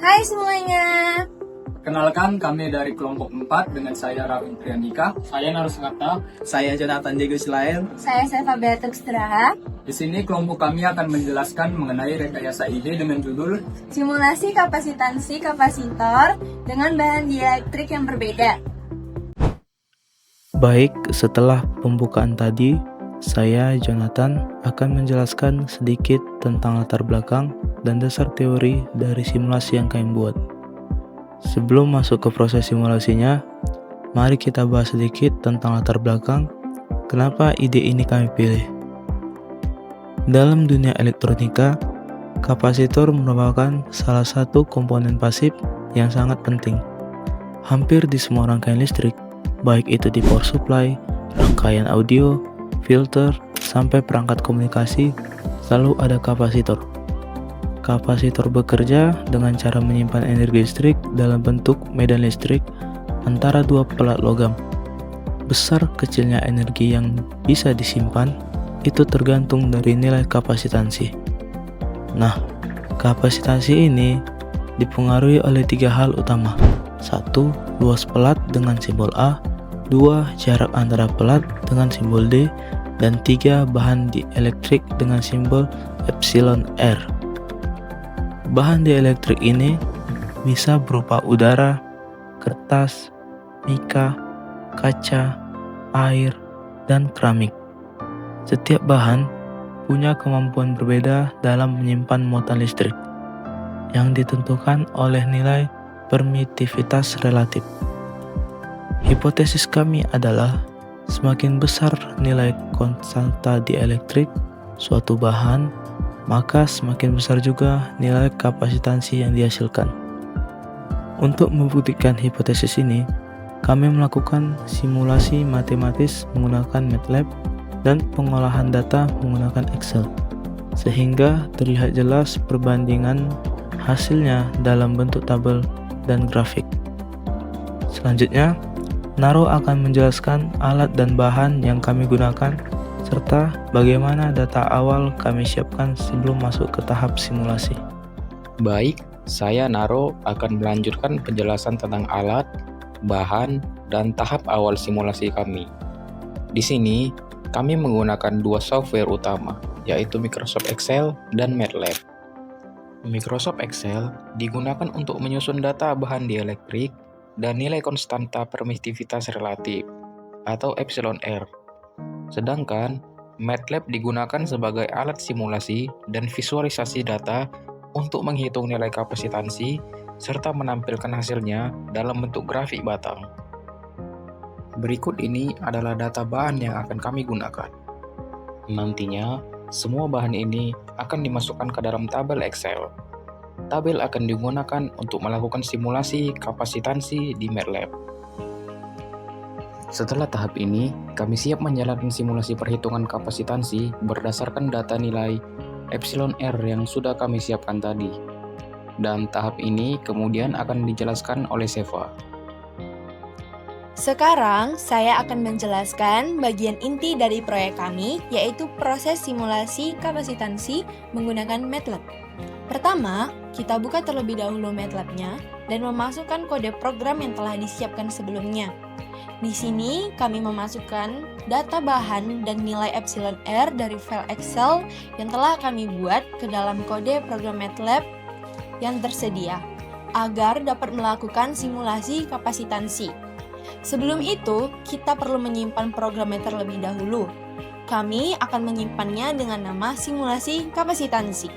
Hai semuanya. Kenalkan, kami dari kelompok 4 dengan saya Rawin Priandika, saya Narusngata, Saya Jonathan Diego Silael. Saya Seva Beatrix Traha. Di sini kelompok kami akan menjelaskan mengenai rekayasa ide dengan judul Simulasi kapasitansi kapasitor dengan bahan dielektrik yang berbeda. Baik, setelah pembukaan tadi, saya Jonathan akan menjelaskan sedikit tentang latar belakang dan dasar teori dari simulasi yang kami buat. Sebelum masuk ke proses simulasinya, mari kita bahas sedikit tentang latar belakang kenapa ide ini kami pilih. Dalam dunia elektronika, kapasitor merupakan salah satu komponen pasif yang sangat penting. Hampir di semua rangkaian listrik, baik itu di power supply, rangkaian audio, filter, sampai perangkat komunikasi, selalu ada kapasitor. Kapasitor bekerja dengan cara menyimpan energi listrik dalam bentuk medan listrik antara dua pelat logam. Besar kecilnya energi yang bisa disimpan itu tergantung dari nilai kapasitansi. Nah, kapasitansi ini dipengaruhi oleh 3 hal utama. 1. Luas pelat dengan simbol A. 2. Jarak antara pelat dengan simbol D. Dan 3. Bahan dielektrik dengan simbol epsilon R. Bahan dielektrik ini bisa berupa udara, kertas, mika, kaca, air, dan keramik. Setiap bahan punya kemampuan berbeda dalam menyimpan muatan listrik yang ditentukan oleh nilai permitivitas relatif. Hipotesis kami adalah semakin besar nilai konstanta dielektrik suatu bahan, maka semakin besar juga nilai kapasitansi yang dihasilkan. Untuk membuktikan hipotesis ini, kami melakukan simulasi matematis menggunakan MATLAB dan pengolahan data menggunakan Excel, sehingga terlihat jelas perbandingan hasilnya dalam bentuk tabel dan grafik. Selanjutnya, Naro akan menjelaskan alat dan bahan yang kami gunakan serta bagaimana data awal kami siapkan sebelum masuk ke tahap simulasi. Baik, saya Naro akan melanjutkan penjelasan tentang alat, bahan, dan tahap awal simulasi kami. Di sini, kami menggunakan 2 software utama, yaitu Microsoft Excel dan MATLAB. Microsoft Excel digunakan untuk menyusun data bahan dielektrik dan nilai konstanta permitivitas relatif, atau epsilon R. Sedangkan MATLAB digunakan sebagai alat simulasi dan visualisasi data untuk menghitung nilai kapasitansi serta menampilkan hasilnya dalam bentuk grafik batang. Berikut ini adalah data bahan yang akan kami gunakan. Nantinya, semua bahan ini akan dimasukkan ke dalam tabel Excel. Tabel akan digunakan untuk melakukan simulasi kapasitansi di MATLAB. Setelah tahap ini, kami siap menjalankan simulasi perhitungan kapasitansi berdasarkan data nilai epsilon R yang sudah kami siapkan tadi. Dan tahap ini kemudian akan dijelaskan oleh Seva. Sekarang saya akan menjelaskan bagian inti dari proyek kami, yaitu proses simulasi kapasitansi menggunakan MATLAB. Pertama, kita buka terlebih dahulu MATLAB-nya dan memasukkan kode program yang telah disiapkan sebelumnya. Di sini kami memasukkan data bahan dan nilai epsilon R dari file Excel yang telah kami buat ke dalam kode program MATLAB yang tersedia agar dapat melakukan simulasi kapasitansi. Sebelum itu, kita perlu menyimpan programnya terlebih dahulu. Kami akan menyimpannya dengan nama simulasi kapasitansi.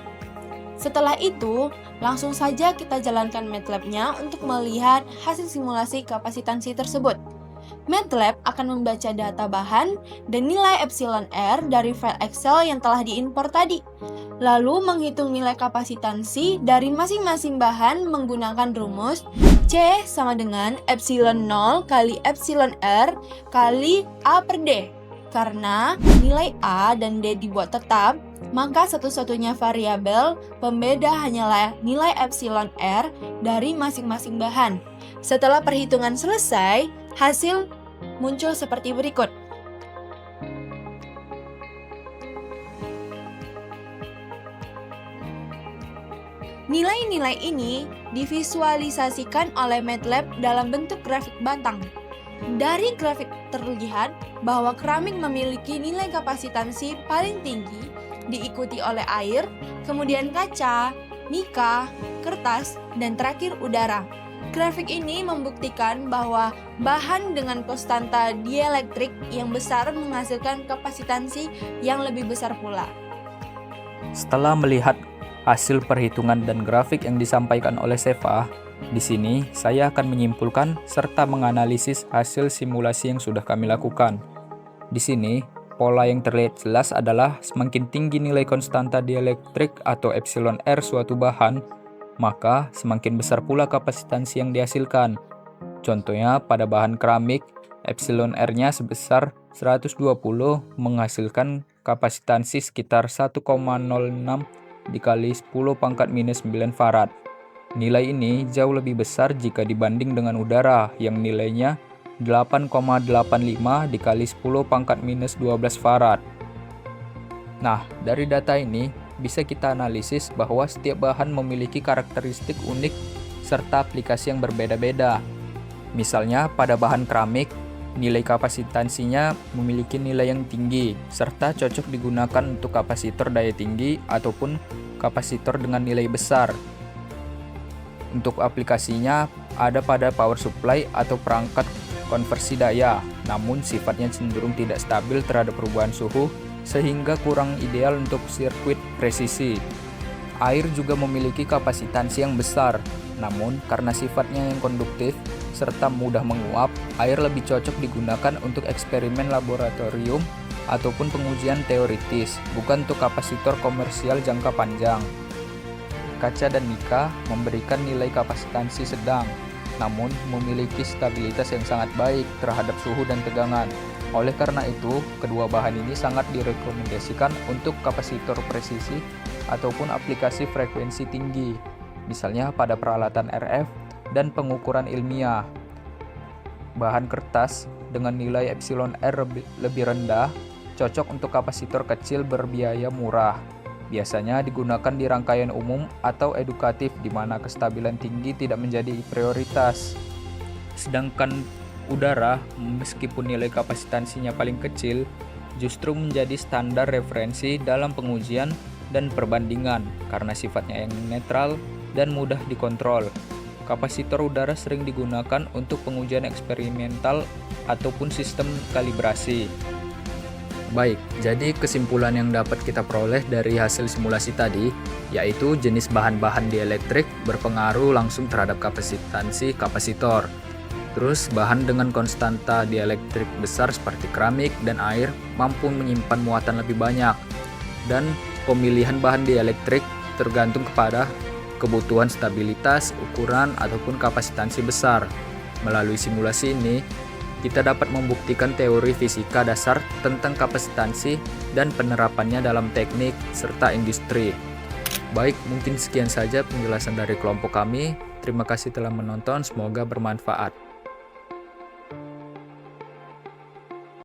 Setelah itu, langsung saja kita jalankan MATLAB-nya untuk melihat hasil simulasi kapasitansi tersebut. MATLAB akan membaca data bahan dan nilai epsilon R dari file Excel yang telah diimpor tadi, lalu menghitung nilai kapasitansi dari masing-masing bahan menggunakan rumus C sama dengan epsilon 0 kali epsilon R kali A per D. Karena nilai A dan D dibuat tetap, maka satu-satunya variabel pembeda hanyalah nilai epsilon R dari masing-masing bahan. Setelah perhitungan selesai, hasil muncul seperti berikut. Nilai-nilai ini divisualisasikan oleh MATLAB dalam bentuk grafik batang. Dari grafik terlihat bahwa keramik memiliki nilai kapasitansi paling tinggi, diikuti oleh air, kemudian kaca, mika, kertas, dan terakhir udara. Grafik ini membuktikan bahwa bahan dengan konstanta dielektrik yang besar menghasilkan kapasitansi yang lebih besar pula. Setelah melihat hasil perhitungan dan grafik yang disampaikan oleh Seva, di sini saya akan menyimpulkan serta menganalisis hasil simulasi yang sudah kami lakukan. Di sini, pola yang terlihat jelas adalah semakin tinggi nilai konstanta dielektrik atau epsilon R suatu bahan, maka semakin besar pula kapasitansi yang dihasilkan. Contohnya pada bahan keramik, epsilon R-nya sebesar 120 menghasilkan kapasitansi sekitar 1,06 dikali 10 pangkat minus 9 farad. Nilai ini jauh lebih besar jika dibanding dengan udara yang nilainya 8,85 dikali 10 pangkat minus 12 farad. Nah, dari data ini bisa kita analisis bahwa setiap bahan memiliki karakteristik unik serta aplikasi yang berbeda-beda. Misalnya pada bahan keramik, nilai kapasitansinya memiliki nilai yang tinggi serta cocok digunakan untuk kapasitor daya tinggi ataupun kapasitor dengan nilai besar. Untuk aplikasinya ada pada power supply atau perangkat konversi daya, namun sifatnya cenderung tidak stabil terhadap perubahan suhu sehingga kurang ideal untuk sirkuit presisi. Air juga memiliki kapasitansi yang besar, namun karena sifatnya yang konduktif serta mudah menguap, air lebih cocok digunakan untuk eksperimen laboratorium ataupun pengujian teoritis, bukan untuk kapasitor komersial jangka panjang. Kaca dan mika memberikan nilai kapasitansi sedang, namun memiliki stabilitas yang sangat baik terhadap suhu dan tegangan. Oleh karena itu, kedua bahan ini sangat direkomendasikan untuk kapasitor presisi ataupun aplikasi frekuensi tinggi, misalnya pada peralatan RF dan pengukuran ilmiah. Bahan kertas dengan nilai epsilon R lebih rendah cocok untuk kapasitor kecil berbiaya murah. Biasanya digunakan di rangkaian umum atau edukatif di mana kestabilan tinggi tidak menjadi prioritas. Sedangkan udara, meskipun nilai kapasitansinya paling kecil, justru menjadi standar referensi dalam pengujian dan perbandingan karena sifatnya yang netral dan mudah dikontrol. Kapasitor udara sering digunakan untuk pengujian eksperimental ataupun sistem kalibrasi. Baik, jadi kesimpulan yang dapat kita peroleh dari hasil simulasi tadi, yaitu jenis bahan-bahan dielektrik berpengaruh langsung terhadap kapasitansi kapasitor. Terus, bahan dengan konstanta dielektrik besar seperti keramik dan air mampu menyimpan muatan lebih banyak. Dan pemilihan bahan dielektrik tergantung kepada kebutuhan stabilitas, ukuran, ataupun kapasitansi besar. Melalui simulasi ini, kita dapat membuktikan teori fisika dasar tentang kapasitansi dan penerapannya dalam teknik serta industri. Baik, mungkin sekian saja penjelasan dari kelompok kami. Terima kasih telah menonton, semoga bermanfaat.